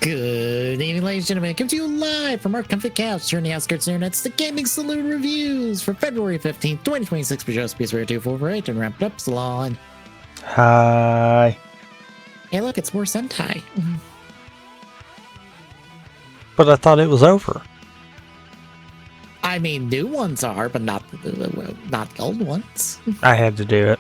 Good evening, ladies and gentlemen. Coming to you live from our comfy couch here in the outskirts of the internet. It's the Gaming Saloon Reviews for February 15th, 2026. For just PS 248 and wrapped up Salon. Hi. Hey, look, it's more Sentai. But I thought it was over. I mean, new ones are, but not the old ones. I had to do it.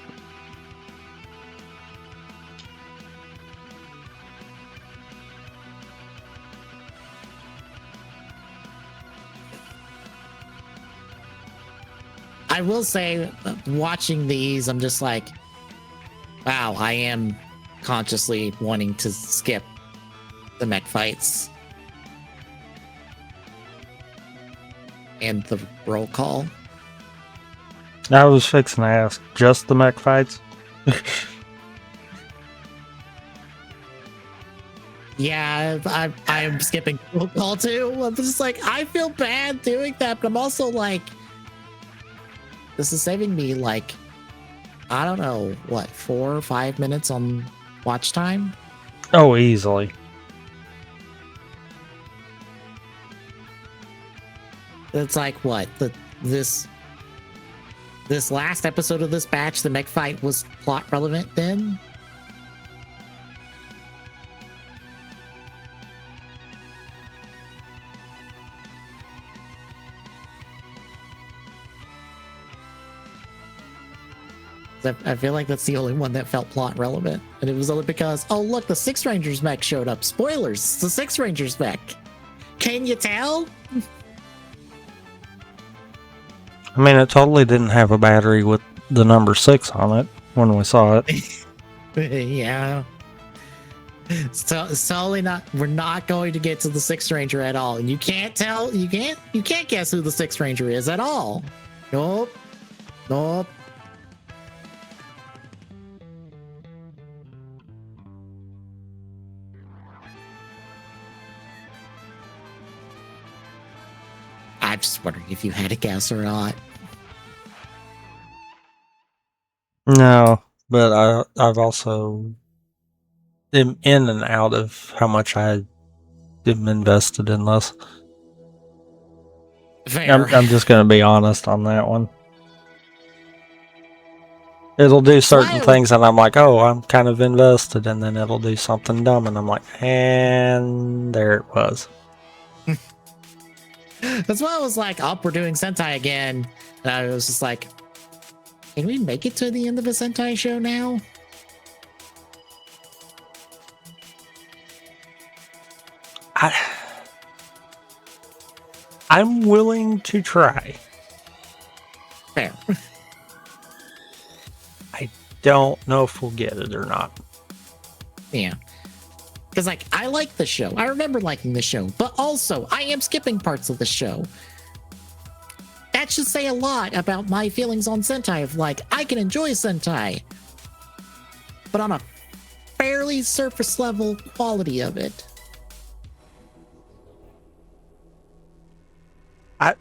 I will say, watching these, I'm just like, wow, I am consciously wanting to skip the mech fights and the roll call. I was fixing to ask, just the mech fights? Yeah, I am skipping roll call too. I'm just like, I feel bad doing that, but I'm also like, this is saving me like, I don't know, what, 4 or 5 minutes on watch time? Oh, easily. It's like, what, this last episode of this batch, the mech fight was plot relevant then? I feel like that's the only one that felt plot relevant. And it was only because, oh, look, the Six Rangers mech showed up. Spoilers, the Six Rangers mech. Can you tell? I mean, it totally didn't have a battery with the number 6 on it when we saw it. Yeah. So it's totally not, we're not going to get to the Six Ranger at all. And you can't tell, you can't guess who the Six Ranger is at all. Nope. I'm just wondering if you had a guess or not. No, but I've also am in and out of how much I am invested in this. Fair. I'm just going to be honest on that one. It'll do certain things and I'm like, oh, I'm kind of invested, and then it'll do something dumb and I'm like, and there it was. That's why I was like, oh, we're doing Sentai again. And I was just like, can we make it to the end of a Sentai show now? I'm willing to try. Fair. I don't know if we'll get it or not. Yeah. Because, like, I like the show. I remember liking the show. But also, I am skipping parts of the show. That should say a lot about my feelings on Sentai. Of, like, I can enjoy Sentai. But on a fairly surface level quality of it. I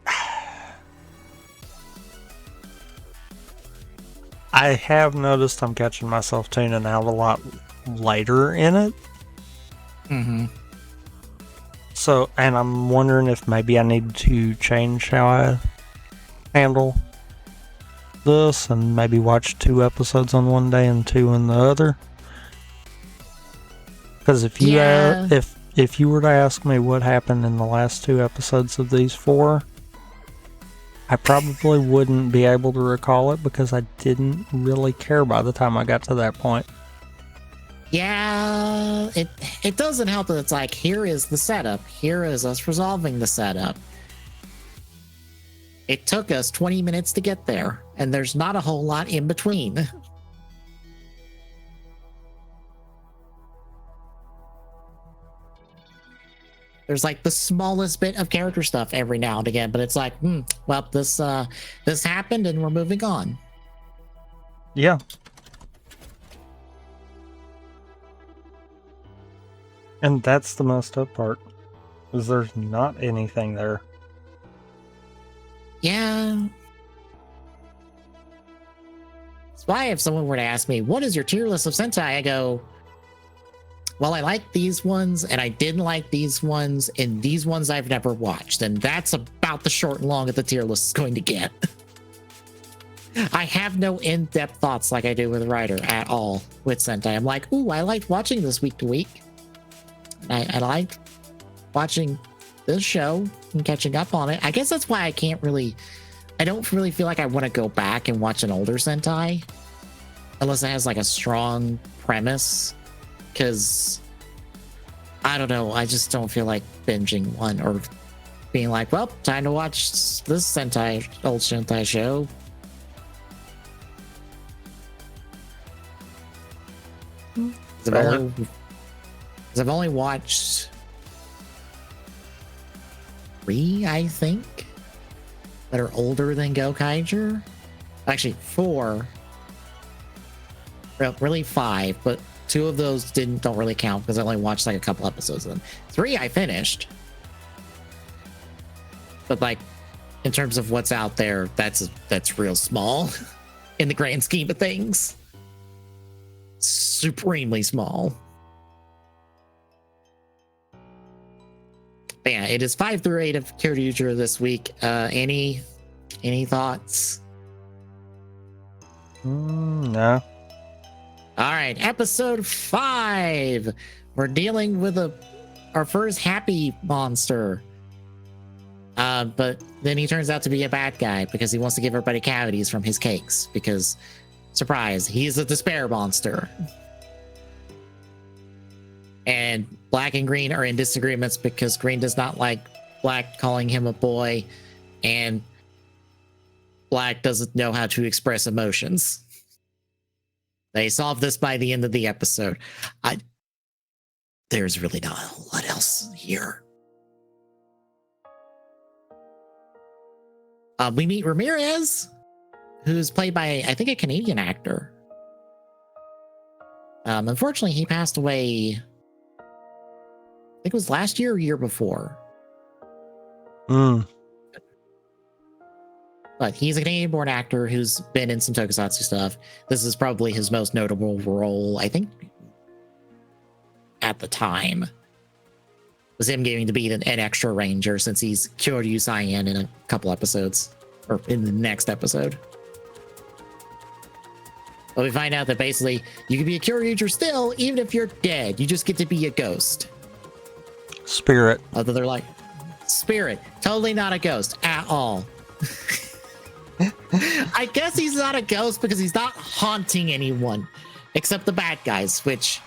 have noticed I'm catching myself tuning out a lot later in it. Mm-hmm. So, and I'm wondering if maybe I need to change how I handle this and maybe watch 2 episodes on one day and 2 on the other. Because if you if you were to ask me what happened in the last 2 episodes of these 4, I probably wouldn't be able to recall it because I didn't really care by the time I got to that point. Yeah, it doesn't help that it's like, here is the setup. Here is us resolving the setup. It took us 20 minutes to get there, and there's not a whole lot in between. There's like the smallest bit of character stuff every now and again, but it's like, well, this happened and we're moving on. Yeah. And that's the messed up part, is there's not anything there. Yeah. That's why if someone were to ask me, what is your tier list of Sentai? I go, well, I like these ones and I didn't like these ones, and these ones I've never watched. And that's about the short and long that the tier list is going to get. I have no in-depth thoughts like I do with Ryder at all with Sentai. I'm like, ooh, I liked watching this week to week. I liked watching this show and catching up on it. I guess that's why I don't really feel like I want to go back and watch an older Sentai unless it has like a strong premise. Because I don't know, I just don't feel like binging one or being like, well, time to watch this old Sentai show. I've only watched 3, I think, that are older than Gokaiger. Actually, 4. Really 5, but 2 of those don't really count because I only watched like a couple episodes of them. 3 I finished. But like, in terms of what's out there, that's real small in the grand scheme of things. Supremely small. But yeah, it is 5 through 8 of Kyoryuger this week. Any thoughts? No. All right, episode 5. We're dealing with our first happy monster. But then he turns out to be a bad guy because he wants to give everybody cavities from his cakes. Because, surprise, he's a despair monster. And Black and Green are in disagreements because Green does not like Black calling him a boy, and Black doesn't know how to express emotions. They solve this by the end of the episode. There's really not a whole lot else here. We meet Ramirez, who's played by, I think, a Canadian actor. Unfortunately, he passed away, I think it was last year or year before. But he's a Canadian-born actor who's been in some tokusatsu stuff. This is probably his most notable role, I think, at the time. Was him getting to be an extra ranger since he's Kyoryu Cyan in a couple episodes, or in the next episode. But we find out that basically you can be a Kyoryuger still, even if you're dead. You just get to be a ghost. Spirit. Although they're like, spirit, totally not a ghost at all. I guess he's not a ghost because he's not haunting anyone except the bad guys, which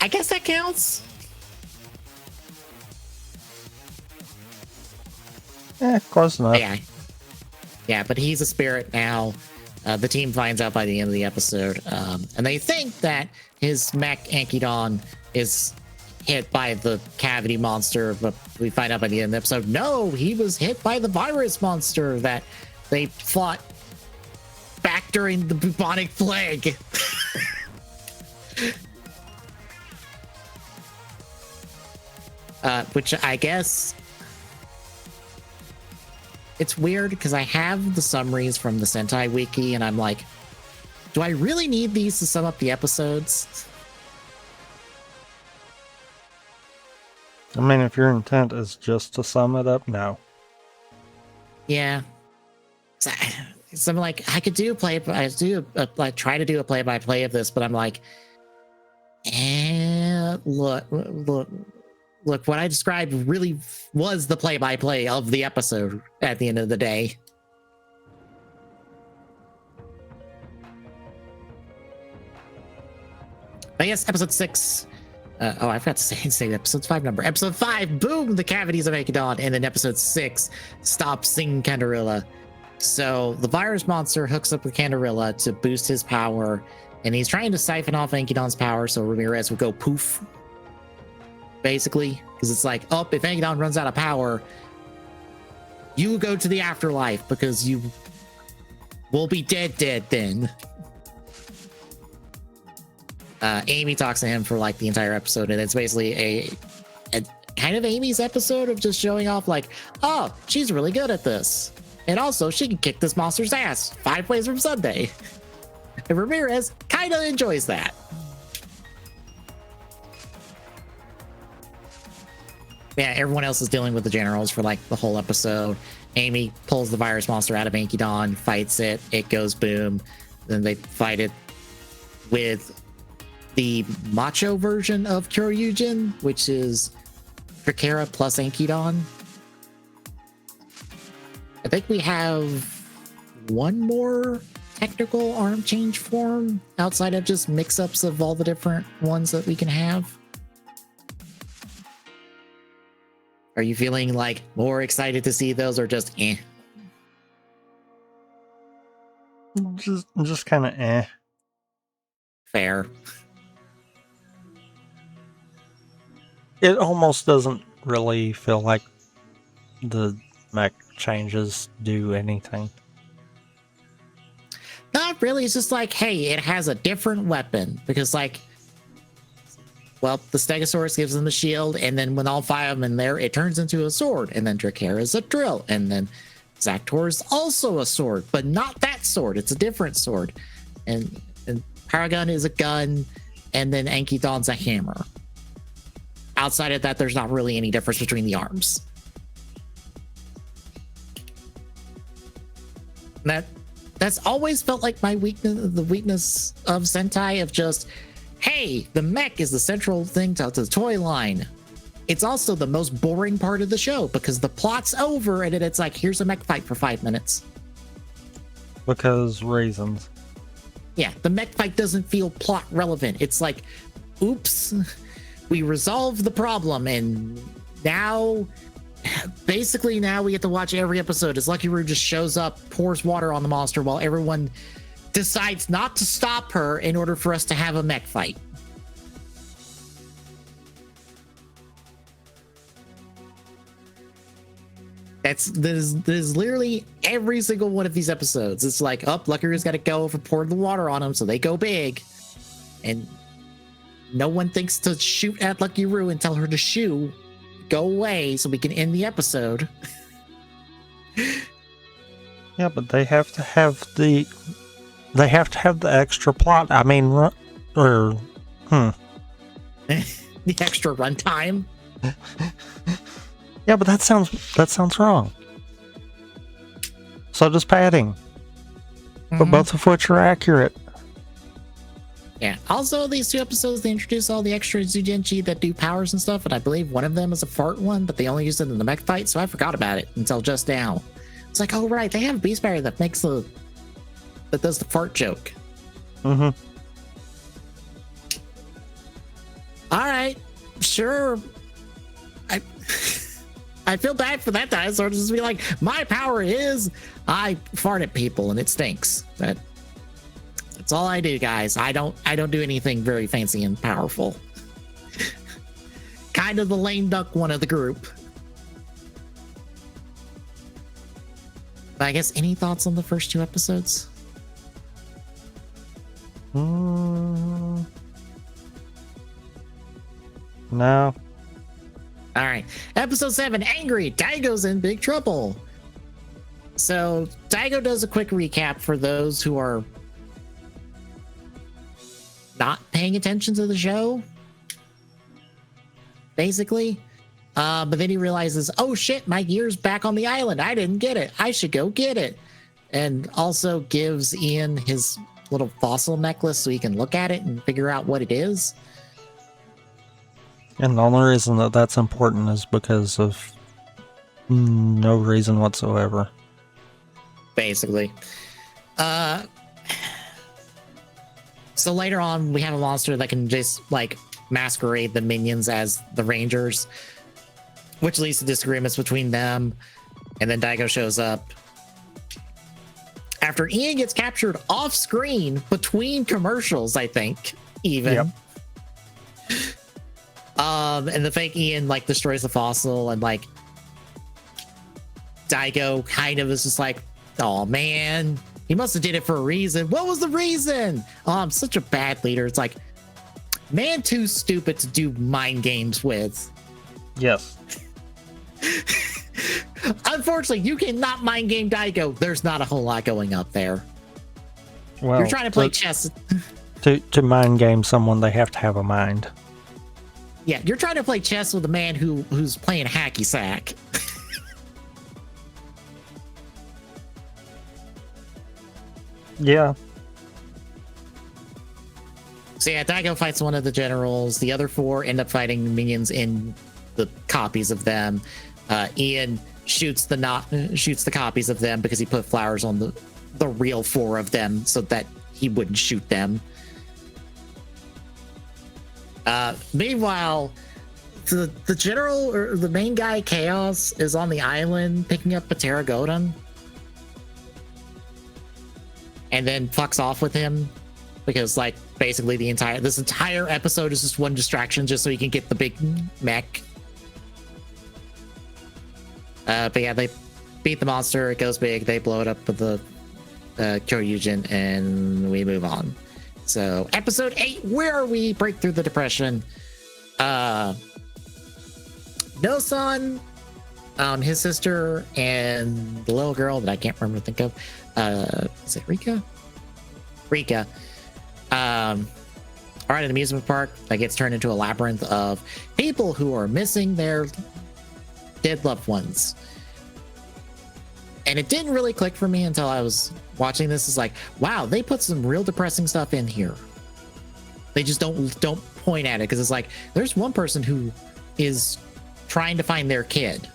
I guess that counts. Close enough. Yeah, but he's a spirit now. The team finds out by the end of the episode, and they think that his mech Ankydon is hit by the cavity monster, but we find out by the end of the episode, no, he was hit by the virus monster that they fought back during the bubonic plague. Which I guess it's weird because I have the summaries from the Sentai Wiki and I'm like, do I really need these to sum up the episodes? I mean, if your intent is just to sum it up, no. Yeah. So I'm like, I could do try to do a play-by-play of this, but I'm like, look, what I described really was the play-by-play of the episode at the end of the day. I guess episode 6. I forgot to say the episode 5 number. Episode 5, boom, the cavities of Ankydon. And then episode 6, stop singing Canderilla. So the virus monster hooks up with Canderilla to boost his power. And he's trying to siphon off Ankydon's power so Ramirez will go poof. Basically. Because it's like, oh, if Ankydon runs out of power, you go to the afterlife because you will be dead then. Amy talks to him for like the entire episode, and it's basically a kind of Amy's episode of just showing off like, oh, she's really good at this. And also she can kick this monster's ass 5 ways from Sunday. And Ramirez kind of enjoys that. Yeah, everyone else is dealing with the generals for like the whole episode. Amy pulls the virus monster out of Ankydon, fights it, it goes boom. Then they fight it with the macho version of Kyoryuger, which is Drakera plus Ankydon. I think we have one more technical arm change form outside of just mix-ups of all the different ones that we can have. Are you feeling like more excited to see those or just eh? Just kind of eh. Fair. It almost doesn't really feel like the mech changes do anything. Not really. It's just like, hey, it has a different weapon because, like, well, the Stegosaurus gives them the shield, and then when all five of them in there, it turns into a sword, and then Drakera is a drill, and then Zactor is also a sword, but not that sword. It's a different sword, and Paragon is a gun, and then Ankydon's a hammer. Outside of that, there's not really any difference between the arms. That's always felt like my weakness, the weakness of Sentai, of just, hey, the mech is the central thing to the toy line. It's also the most boring part of the show because the plot's over and it's like, here's a mech fight for 5 minutes. Because reasons. Yeah, the mech fight doesn't feel plot relevant. It's like, oops, we resolved the problem and now... Basically, now we get to watch every episode as Lucky Roo just shows up, pours water on the monster while everyone decides not to stop her in order for us to have a mech fight. This is literally every single one of these episodes. It's like, oh, Lucky Roo's got to go for pouring the water on them, so they go big. And no one thinks to shoot at Lucky Roo and tell her to shoo. Go away so we can end the episode. Yeah, but they have to have the extra plot. I mean, The extra runtime. Yeah, but that sounds wrong. So does padding. But both of which are accurate. Yeah. Also, these 2 episodes, they introduce all the extra Zyudenchi that do powers and stuff, and I believe one of them is a fart one, but they only used it in the mech fight, so I forgot about it until just now. It's like, oh right, they have a beast barrier that does the fart joke. Mm-hmm. All right, sure. I feel bad for that dinosaur to just be like, my power is I fart at people and it stinks. That's all I do, guys. I don't do anything very fancy and powerful. Kind of the lame duck one of the group. But I guess any thoughts on the first 2 episodes? No. All right. Episode 7, Angry. Daigo's in big trouble. So Daigo does a quick recap for those who are not paying attention to the show, basically. But then he realizes, oh shit, my gear's back on the island. I didn't get it. I should go get it. And also gives Ian his little fossil necklace so he can look at it and figure out what it is. And the only reason that that's important is because of no reason whatsoever. Basically. So later on, we have a monster that can just, like, masquerade the minions as the Rangers, which leads to disagreements between them. And then Daigo shows up. After Ian gets captured off screen between commercials, I think, even. Yep. And the fake Ian, like, destroys the fossil, and, like, Daigo kind of is just like, oh, man. He must have did it for a reason. What was the reason? Oh, I'm such a bad leader. It's like, man, too stupid to do mind games with. Yes. Unfortunately, you cannot mind game Daigo. There's not a whole lot going up there. Well, you're trying to play chess. To mind game someone, they have to have a mind. Yeah, you're trying to play chess with a man who's playing hacky sack. Yeah. So yeah, Daigo fights one of the generals. The other 4 end up fighting minions in the copies of them. Ian shoots the copies of them because he put flowers on the real 4 of them so that he wouldn't shoot them. Meanwhile, the general or the main guy, Chaos, is on the island picking up a Pteragodon, and then fucks off with him because, like, basically this entire episode is just one distraction just so he can get the big mech. But yeah, they beat the monster. It goes big. They blow it up with the Kyoryuger, and we move on. So episode 8, where we break through the depression. No-san, his sister, and the little girl that I can't remember to think of. Is it Rika? Rika. Are at an amusement park that gets turned into a labyrinth of people who are missing their dead loved ones. And it didn't really click for me until I was watching this. It's like, wow, they put some real depressing stuff in here. They just don't point at it because it's like there's one person who is trying to find their kid,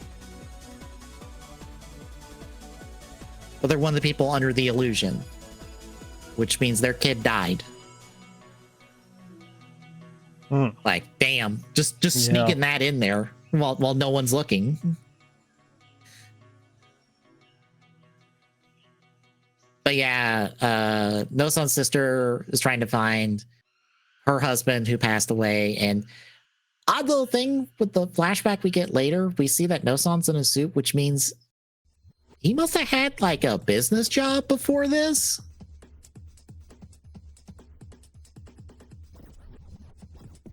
but they're one of the people under the illusion, which means their kid died. Like, damn, just sneaking that in there while no one's looking. But yeah, No-san's sister is trying to find her husband who passed away. And odd little thing with the flashback we get later, we see that No-san's in a suit, which means he must have had like a business job before this.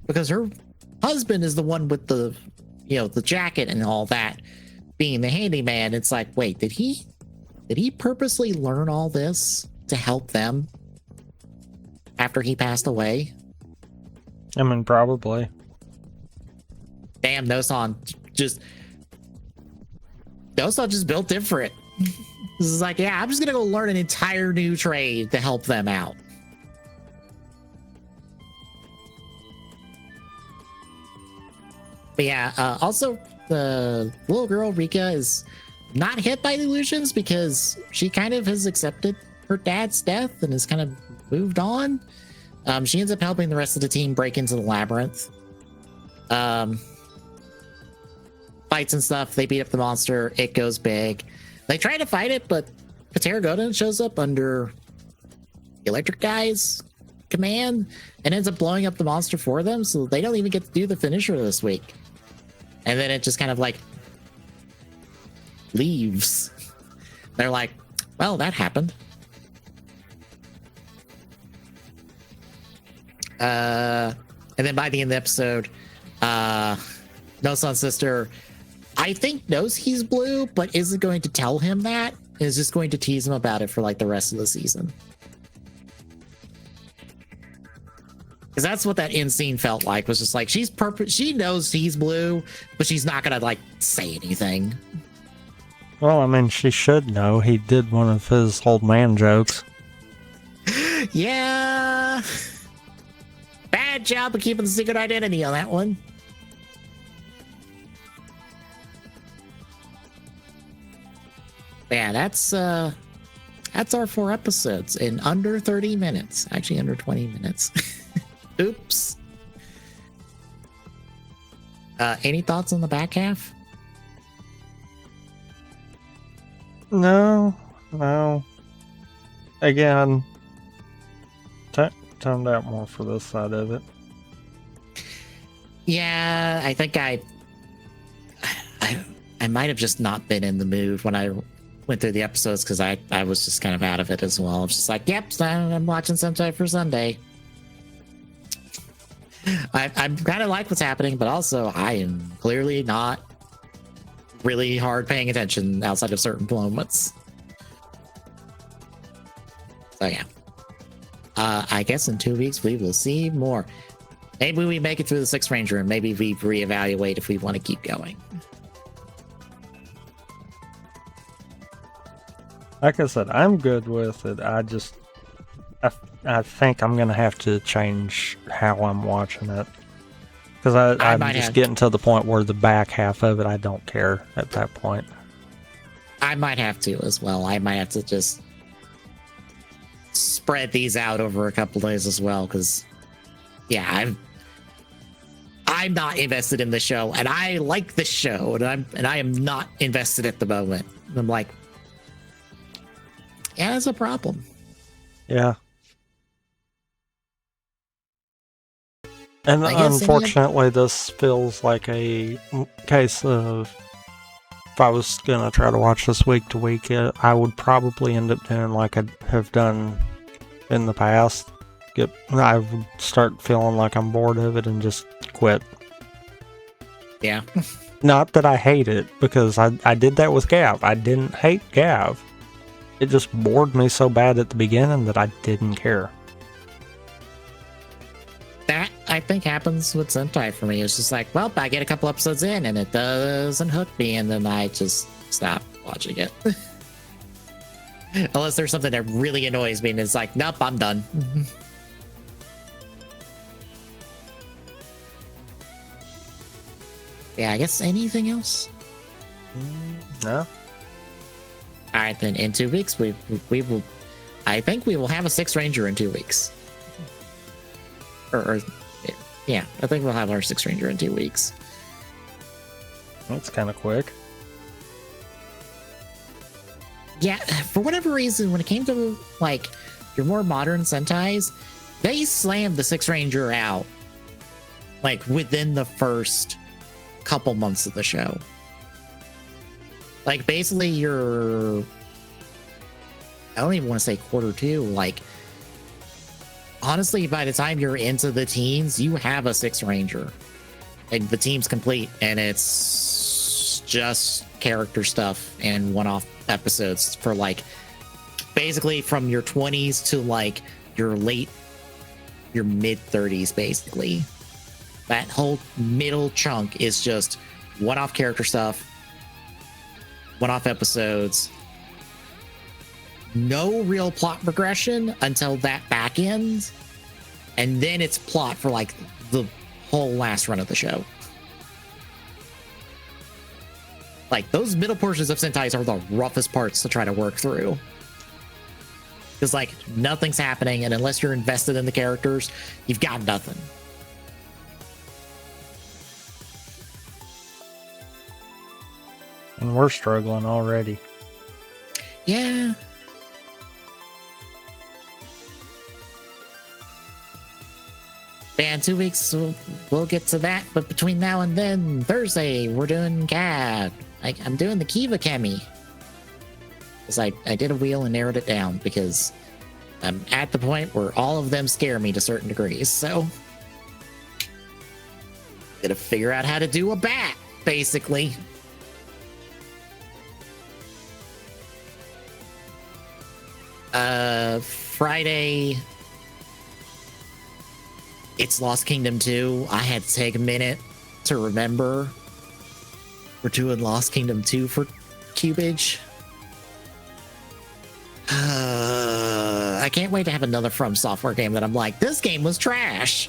Because her husband is the one with the, the jacket and all that, being the handyman. It's like, wait, did he purposely learn all this to help them after he passed away? I mean, probably. Damn, No-san just built different. This is like, yeah, I'm just gonna go learn an entire new trade to help them out. But yeah, also the little girl Rika is not hit by the illusions because she kind of has accepted her dad's death and has kind of moved on. She ends up helping the rest of the team break into the labyrinth. Fights and stuff. They beat up the monster. It goes big. They try to fight it, but Pteragodon shows up under the electric guy's command and ends up blowing up the monster for them, so they don't even get to do the finisher this week. And then it just kind of like leaves. They're like, well, that happened. And then by the end of the episode, No-san's sister, I think, knows he's blue, but isn't going to tell him that. Is just going to tease him about it for like the rest of the season. Because that's what that end scene felt like. Was just like she knows he's blue, but she's not gonna like say anything. Well, I mean, she should know. He did one of his old man jokes. Yeah. Bad job of keeping the secret identity on that one. Yeah, that's our 4 episodes in under 30 minutes. Actually, under 20 minutes. Oops. Any thoughts on the back half? No. Again, toned out more for this side of it. Yeah, I think I might have just not been in the mood when I went through the episodes because I was just kind of out of it as well. I was just like, yep, I'm watching Sentai for Sunday. I'm kind of like what's happening, but also I am clearly not really hard paying attention outside of certain moments. So yeah. I guess in 2 weeks we will see more. Maybe we make it through the Sixth Ranger and maybe we reevaluate if we want to keep going. Like I said, I'm good with it. I think I'm going to have to change how I'm watching it. Because I'm just getting to the point where the back half of it, I don't care at that point. I might have to as well. I might have to just spread these out over a couple days as well. Because, yeah, I'm not invested in the show, and I like the show, and I am not invested at the moment. I'm like, yeah, that's a problem. Yeah. And unfortunately, this feels like a case of if I was going to try to watch this week to week, I would probably end up doing like I have done in the past. I would start feeling like I'm bored of it and just quit. Yeah. Not that I hate it, because I did that with Gav. I didn't hate Gav. It just bored me so bad at the beginning that I didn't care. That, I think, happens with Sentai for me. It's just like, well, I get a couple episodes in and it doesn't hook me, and then I just stop watching it. Unless there's something that really annoys me and it's like, nope, I'm done. Yeah, I guess anything else? No. All right, then in 2 weeks, we will, I think we will have a Sixth Ranger in 2 weeks. Or yeah, I think we'll have our Sixth Ranger in 2 weeks. That's kind of quick. Yeah, for whatever reason, when it came to like your more modern Sentais, they slammed the Sixth Ranger out like within the first couple months of the show. Like basically I don't even want to say quarter two, like honestly, by the time you're into the teens, you have a Sixth Ranger. And the team's complete, and it's just character stuff and one-off episodes for like basically from your 20s to like your mid-30s, basically. That whole middle chunk is just one-off character stuff, one-off episodes. No real plot progression until that back end, and then it's plot for like the whole last run of the show. Like those middle portions of Sentais are the roughest parts to try to work through, because like nothing's happening, and unless you're invested in the characters, you've got nothing. And we're struggling already. Yeah. And 2 weeks, we'll get to that. But between now and then, Thursday, we're doing CAD. I'm doing the Kiva Kemi. Because I did a wheel and narrowed it down, because I'm at the point where all of them scare me to certain degrees. So, gotta figure out how to do a bat, basically. Friday, it's Lost Kingdom 2. I had to take a minute to remember we're doing Lost Kingdom 2 for Cubage. I can't wait to have another From Software game that I'm like, this game was trash.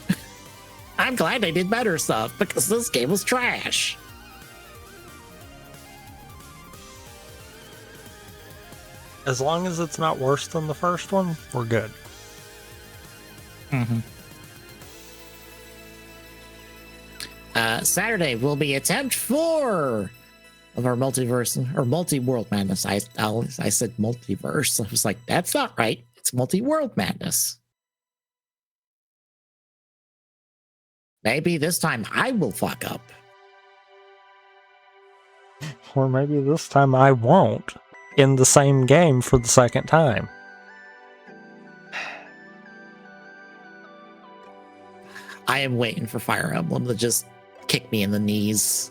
I'm glad they did better stuff, because this game was trash. As long as it's not worse than the first one, we're good. Mm-hmm. Saturday will be attempt 4 of our multiverse or multi-world madness. I said multiverse. I was like, that's not right. It's multi-world madness. Maybe this time I will fuck up. Or maybe this time I won't. In the same game for the second time. I am waiting for Fire Emblem to just kick me in the knees.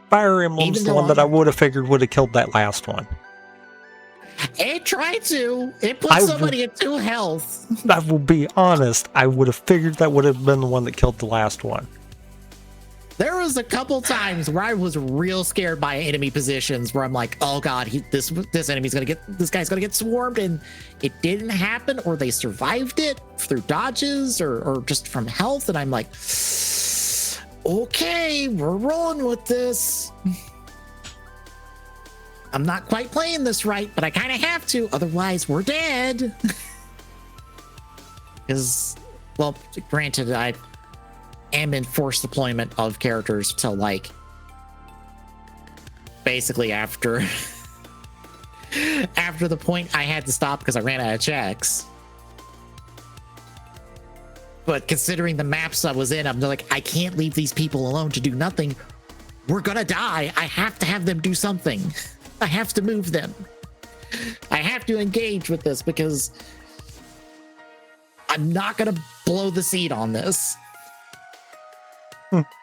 Fire Emblem's the one that I would have figured would have killed that last one. It tried to. It put somebody at 2 health. I will be honest. I would have figured that would have been the one that killed the last one. There was a couple times where I was real scared by enemy positions where I'm like, oh god, this guy's gonna get swarmed, and it didn't happen, or they survived it through dodges or just from health, and I'm like, okay, we're rolling with this. I'm not quite playing this right, but I kind of have to, otherwise we're dead. Because, well, granted, I am in forced deployment of characters till like basically after the point I had to stop because I ran out of checks. But considering the maps I was in, I'm like, I can't leave these people alone to do nothing. We're gonna die. I have to have them do something. I have to move them. I have to engage with this because I'm not gonna blow the seed on this.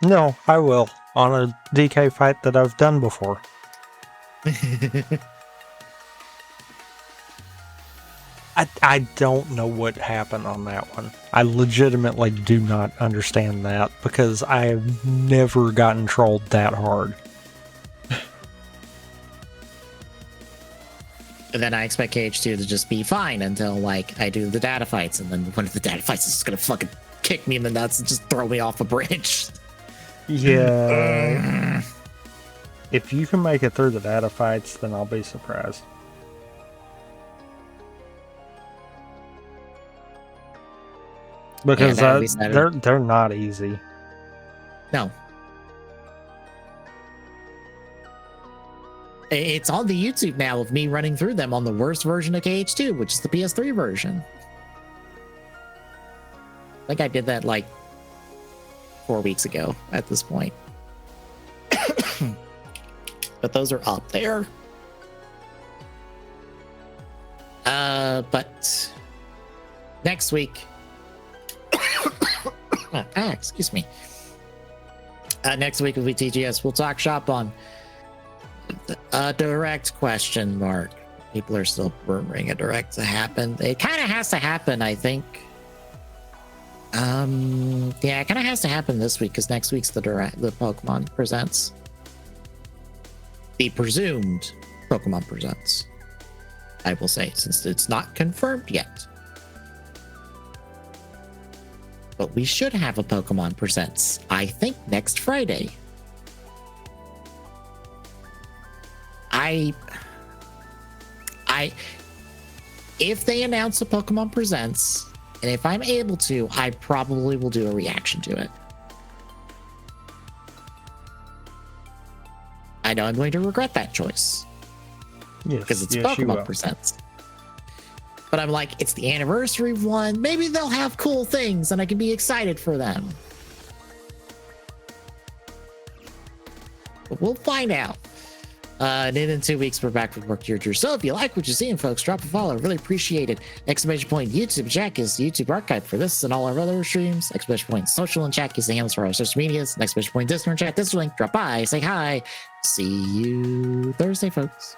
No, I will. On a DK fight that I've done before. I don't know what happened on that one. I legitimately do not understand that because I have never gotten trolled that hard. And then I expect KH2 to just be fine until like I do the data fights, and then one of the data fights is just gonna fucking kick me in the nuts and just throw me off a bridge. Yeah. If you can make it through the data fights, then I'll be surprised. Because they're not easy. No. It's on the YouTube now of me running through them on the worst version of KH2, which is the PS3 version. I think I did that like 4 weeks ago at this point. But those are up there. But next week, excuse me. Next week will be TGS. We'll talk shop on direct question mark. People are still murmuring a direct to happen. It kind of has to happen, I think. Yeah, it kind of has to happen this week because next week's the Pokemon Presents. The presumed Pokemon Presents, I will say, since it's not confirmed yet. But we should have a Pokemon Presents, I think, next Friday. If they announce a Pokemon Presents, and if I'm able to, I probably will do a reaction to it. I know I'm going to regret that choice. Yes, because it's Pokemon Presents. But I'm like, it's the anniversary one. Maybe they'll have cool things and I can be excited for them. But we'll find out. And then in 2 weeks, we're back with more Kyoryuger. So if you like what you're seeing, folks, drop a follow. Really appreciate it. Exclamation point YouTube check is the YouTube archive for this and all our other streams. Exclamation point social and chat is the handles for our social medias. Exclamation point Discord chat. This link. Drop by. Say hi. See you Thursday, folks.